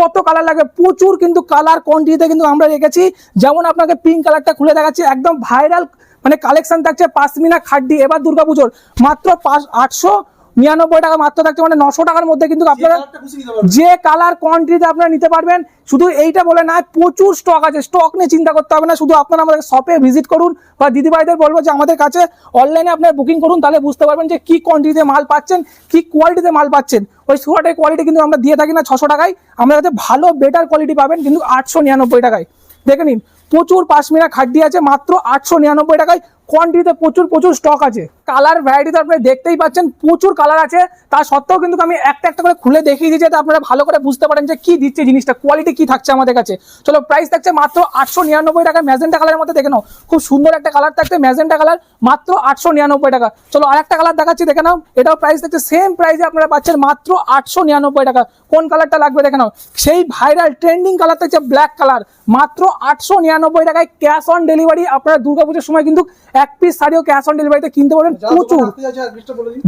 কত কালার লাগবে, প্রচুর কিন্তু কালার কোয়ান্টিটিতে কিন্তু আমরা রেখেছি। যেমন আপনাকে পিঙ্ক কালারটা খুলে দেখাচ্ছি, একদম ভাইরাল মানে কালেকশন থাকছে পাশমিনা খাড্ডি। এবার দুর্গাপুজোর মাত্র 899 টাকা মাত্র থাকছে, মানে 900 টাকার মধ্যে কিন্তু আপনারা যে কালার কোয়ান্টিটিতে আপনারা নিতে পারবেন। শুধু এইটা বলে না, প্রচুর স্টক আছে, স্টক নিয়ে চিন্তা করতে হবে না। শুধু আপনারা আমাদের শপে ভিজিট করুন বা দিদিভাইদের বলবো যে আমাদের কাছে অনলাইনে আপনারা বুকিং করুন, তাহলে বুঝতে পারবেন যে কি কোয়ান্টিটিতে মাল পাচ্ছেন, কি কোয়ালিটিতে মাল পাচ্ছেন। ওই সুরাটের কোয়ালিটি কিন্তু আমরা দিয়ে থাকি না 600 টাকায়, আমরা যাতে ভালো বেটার কোয়ালিটি পাবেন কিন্তু 899 টাকায়। দেখে নিন, প্রচুর পাশমিনা খাড্ডি আছে মাত্র 899 টাকায়। কোয়ান্টিটিতে প্রচুর স্টক আছে। কালার ভ্যারাইটি তো আপনারা দেখতেই পাচ্ছেন, প্রচুর কালার আছে। তা সত্ত্বেও কিন্তু আমি একটা একটা করে খুলে দেখিয়ে দিই যাতে আপনারা ভালো করে বুঝতে পারেন যে কি দিচ্ছে জিনিসটা, কোয়ালিটি কি থাকছে আমাদের কাছে। চলো, প্রাইস থাকছে মাত্র 899 টাকা। ম্যাজেন্টা কালারের মধ্যে দেখে নাও, খুব সুন্দর একটা কালার থাকছে ম্যাজেন্টা কালার, মাত্র 899 টাকা। চলো আরেকটা কালার দেখাচ্ছি, দেখে নাও। এটাও প্রাইস থাকছে সেম প্রাইসে আপনারা পাচ্ছেন মাত্র 899 টাকা। কোন কালারটা লাগবে দেখে নাও, সেই ভাইরাল ট্রেন্ডিং কালার থাকছে ব্ল্যাক কালার, মাত্র 899 টাকায়। Cash on delivery. আপনারা দুর্গাপুজোর সময় কিন্তু এক পিস শাড়িও ক্যাশ অন ডেলিভারিতে কিনতে পারবেন। প্রচুর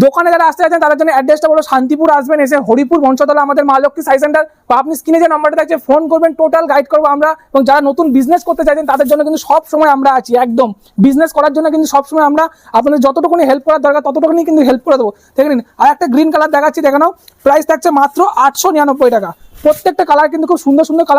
দোকানে যারা আসতে চাচ্ছেন তাদের জন্য অ্যাড্রেসটা বলো, শান্তিপুর আসবেন, এসে হরিপুর বংশতলা আমাদের মা লক্ষ্মী সাই সেন্টার, বা আপনি স্ক্রিনে যে নাম্বারটা থাকছে ফোন করবেন, টোটাল গাইড করবো আমরা। এবং যারা নতুন বিজনেস করতে চাইছেন তাদের জন্য কিন্তু সব সময় আমরা আছি, একদম বিজনেস করার জন্য কিন্তু সবসময় আমরা আপনাদের যতটুকুনি হেল্প করার দরকার ততটুকুনি কিন্তু হেল্প করে দেবো। দেখে নিন, আর একটা গ্রিন কালার দেখাচ্ছি, দেখে নাও। প্রাইস থাকছে মাত্র 899 টাকা। প্রত্যেকটা কালার কিন্তু খুব সুন্দর কালার।